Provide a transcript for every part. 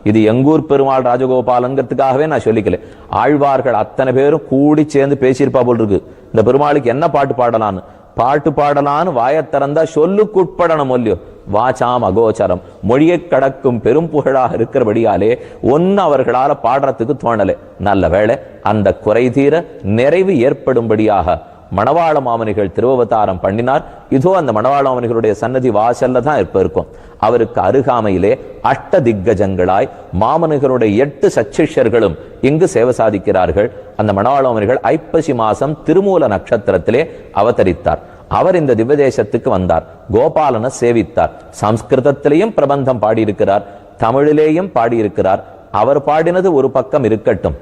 இது எங்கூர் பெருமாள் ராஜகோபாலங்கிறதுக்காகவே நான் சொல்லிக்கல. ஆழ்வார்கள் அத்தனை பேரும் கூடி சேர்ந்து பேசியிருப்பா போல் இருக்கு, இந்த பெருமாளுக்கு என்ன பாட்டு பாடலான்னு. பாட்டு பாடலான்னு வாயத்திறந்தா சொல்லுக்குட்படணும் இல்லையோ, வாசாம் அகோச்சரம், மொழியை கடக்கும் பெரும் புகழாக இருக்கிறபடியாலே ஒன்னு அவர்களால பாடுறதுக்கு தோணலை. நல்ல வேளை அந்த குறை தீர நிறைவு ஏற்படும்படியாக மணவாள மாமனிகள் திருவவதாரம் பண்ணினார். இதோ அந்த மணவாள மாமனிகளுடைய சன்னதி வாசல்ல தான் இருக்கும். அவருக்கு அருகாமையிலே அஷ்ட திக்கஜங்களாய் மாமனிகளுடைய 8 சச்சிஷ்யர்களும் இங்கு சேவை சாதிக்கிறார்கள். அந்த மணவாள மாமனிகள் ஐப்பசி மாசம் திருமூல நட்சத்திரத்திலே அவதரித்தார். அவர் இந்த திவ்யதேசத்துக்கு வந்தார், கோபாலனை சேவித்தார். சம்ஸ்கிருதத்திலேயும் பிரபந்தம் பாடியிருக்கிறார், தமிழிலேயும் பாடியிருக்கிறார். அவர் பாடினது ஒரு பக்கம் இருக்கட்டும்,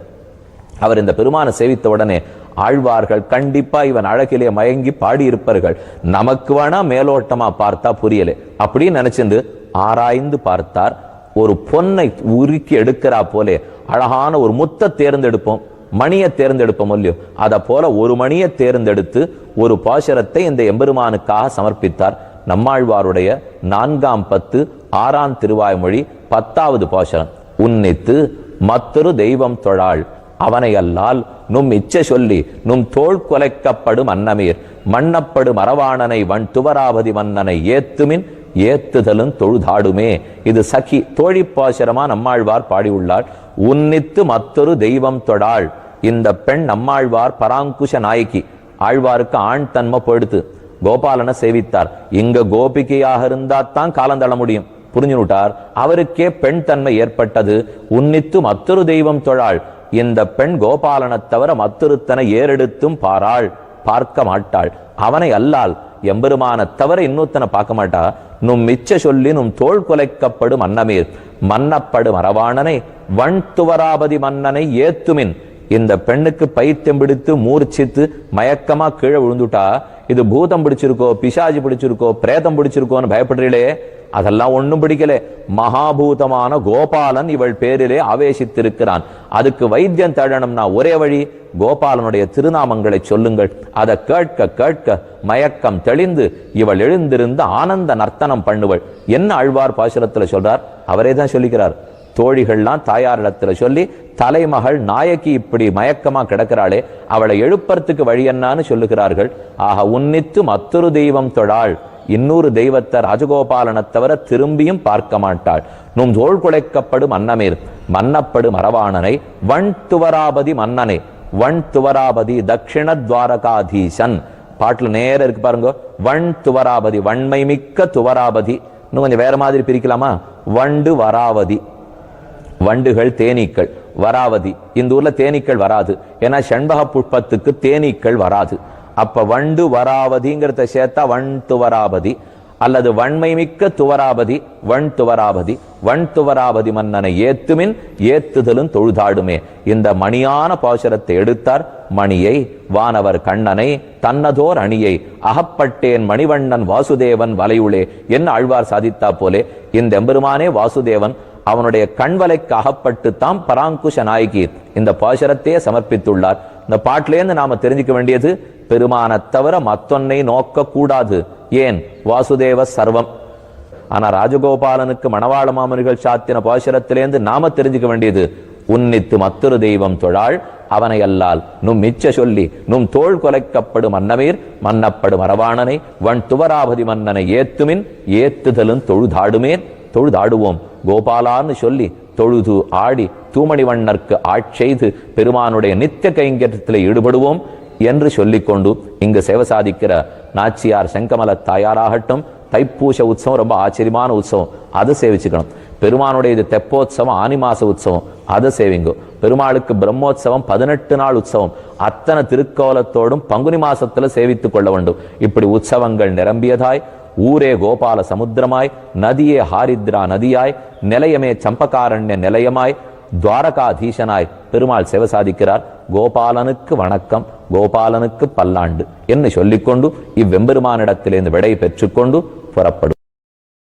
அவர் இந்த பெருமானை சேவித்த உடனே ஆழ்வார்கள் கண்டிப்பா இவன் அழகிலே மயங்கி பாடியிருப்பார்கள். நமக்கு வேணா மேலோட்டமா பார்த்தா புரியல அப்படின்னு நினைச்சிருந்து ஆராய்ந்து பார்த்தார். ஒரு பொன்னை உருக்கி எடுக்கிறா போலே அழகான ஒரு முத்தை தேர்ந்தெடுப்போம், மணியை தேர்ந்தெடுப்போம் இல்லையோ, அத போல ஒரு மணியை தேர்ந்தெடுத்து ஒரு பாசுரத்தை இந்த எம்பெருமானுக்காக சமர்ப்பித்தார். நம்மாழ்வாருடைய 4ஆம் பத்து 6ஆம் திருவாய்மொழி 10வது பாசுரம். உன்னித்து மற்றொரு தெய்வம் தொழாள் அவனை அல்லால் நும் இச்சை சொல்லி நும் தோல் கொலைக்கப்படும் அன்னமீர் மன்னப்படும் அரவாணனை வன் துவராபதி மன்னனை ஏத்துமின் ஏத்துதலும் தொழுதாடுமே. இது சகி தோழிப்பாசுரமா நம்மாழ்வார் பாடியுள்ளாள். உன்னித்து மற்றொரு தெய்வம் தொழாள். இந்த பெண் நம்மாழ்வார் பராங்குஷ நாயகி. ஆழ்வாருக்கு ஆண் தன்மை போயிடுத்து, கோபாலனை சேவித்தார். இங்க கோபிகையாக இருந்தாத்தான் காலம் தள்ள முடியும், புரிஞ்சுட்டார். அவருக்கே பெண் தன்மை ஏற்பட்டது. உன்னித்து மற்றொரு தெய்வம் தொழாள். இந்த பெண் கோபாலனை தவிர மற்றொருத்தனை ஏறெடுத்தும் பாராள், பார்க்க மாட்டாள். அவனை அல்லால் எம்பெருமான தவிர இன்னொத்தனை பார்க்க மாட்டா. நும் மிச்ச சொல்லி நும் தோல் கொலைக்கப்படும் அன்னமீர் மன்னப்படும் அரவாணனை வன் துவராபதி மன்னனை ஏத்துமின். இந்த பெண்ணுக்கு பைத்தியம் பிடித்து மூர்ச்சித்து மயக்கமா கீழே விழுந்துட்டா, இது பூதம் பிடிச்சிருக்கோ பிசாஜி பிடிச்சிருக்கோ பிரேதம் பிடிச்சிருக்கோன்னு பயப்படுறீங்களே, அதெல்லாம் ஒண்ணும் பிடிக்கல. மகாபூதமான கோபாலன் இவள் பேரிலே ஆவேசித்திருக்கிறான். அதுக்கு வைத்தியம் தேடணும்னா ஒரே வழி, கோபாலனுடைய திருநாமங்களை சொல்லுங்கள். அதை கேட்க கேட்க மயக்கம் தெளிந்து இவள் எழுந்திருந்து ஆனந்த நர்த்தனம் பண்ணுவள். என்ன ஆழ்வார் பாசுரத்துல சொல்றார், அவரே தான் சொல்லிக்கிறார். தோழிகள்லாம் தாயாரிடத்துல சொல்லி தலைமகள் நாயகி இப்படி மயக்கமா கிடக்கிறாளே, அவளை எழுப்பறதுக்கு வழி என்னான்னு சொல்லுகிறார்கள். ஆக உன்னித்து மற்றொரு தெய்வம் தொழாள். இன்னொரு தெய்வத்தை ராஜகோபாலனை தவிர திரும்பியும் பார்க்க மாட்டாள். நும் தோள் குலைக்கப்படும் அன்னமீர் மன்னப்படும் அரவாணனை வன் துவராபதி மன்னனை. வன் துவராபதி தட்சிண துவாரகாதீசன் பாட்டுல நேர இருக்கு பாருங்க. வன் துவராபதி வன்மை மிக்க துவராபதி. இன்னும் கொஞ்சம் வேற மாதிரி பிரிக்கலாமா? வண்டு வராவதி, வண்டுகள் தேனீக்கள். வராவதி, இந்த ஊர்ல தேனீக்கள் வராது, ஏன்னா செண்பக புஷ்பத்துக்கு தேனீக்கள் வராது. அப்ப வண்டு வராவதிங்கிறத சேர்த்தா வன் துவராபதி, அல்லது வன்மை மிக்க துவராபதி வன் துவராபதி. வன் துவராபதி மன்னனை ஏத்துமின் ஏத்துதலும் தொழுதாடுமே. இந்த மணியான பாசுரத்தை எடுத்தார். மணியை வானவர் கண்ணனை தன்னதோர் அணியை அகப்பட்டேன் மணிவண்ணன் வாசுதேவன் வலையுளே என்ன ஆழ்வார் சாதித்தா போலே இந்த எம்பெருமானே வாசுதேவன். அவனுடைய கண்வலைக்கு அகப்பட்டு தாம் பராங்குஷ நாயகி இந்த பாசுரத்தையே சமர்ப்பித்துள்ளார். இந்த பாட்டிலேருந்து நாம தெரிஞ்சுக்க வேண்டியது, பெருமானை தவிர மத்தொன்னை நோக்க கூடாது. ஏன்? வாசுதேவ சர்வம். ஆனா ராஜகோபாலனுக்கு மணவாள மாமனிகள் சாத்தின பாசுரத்திலேருந்து நாம தெரிஞ்சுக்க வேண்டியது, உன்னித்து மற்றொரு தெய்வம் தொழாள் அவனை அல்லால் நும் மிச்ச சொல்லி நும் தோள் கொலைக்கப்படும் அன்னமீர் மன்னப்படும் அரவாணனை வன் துவராபதி மன்னனை ஏத்துமின் ஏத்துதலும் தொழுதாடுமேன். தொழுதாடுவோம் கோபாலான்னு சொல்லி தொழுது ஆடி தூமணிவண்ணர்க்கு ஆட்செய்து பெருமானுடைய நித்திய கைங்கரியத்தில் ஈடுபடுவோம் என்று சொல்லிக்கொண்டு இங்கு சேவை சாதிக்கிற நாச்சியார் செங்கமல தாயாராகட்டும், தைப்பூச உற்சவம் ரொம்ப ஆச்சரியமான உற்சவம், அதை சேவிச்சுக்கணும். பெருமானுடைய இது தெப்போத்சவம் ஆனி மாச உற்சவம், அதை சேவிங்கோ. பெருமாளுக்கு பிரம்மோத்சவம் 18 நாள் உற்சவம், அத்தனை திருக்கோலத்தோடும் பங்குனி மாசத்துல சேவித்துக் கொள்ள வேண்டும். இப்படி உற்சவங்கள் நிரம்பியதாய், ஊரே கோபால சமுத்திரமாய், நதியே ஹாரித்ரா நதியாய், நிலையமே சம்பகாரண்ய நிலையமாய், துவாரகாதீசனாய் பெருமாள் சேவை சாதிக்கிறார். கோபாலனுக்கு வணக்கம், கோபாலனுக்கு பல்லாண்டு என்று சொல்லிக்கொண்டு இவ்வெம்பெருமானிடத்திலிருந்து விடை பெற்றுக்கொண்டு புறப்படும்.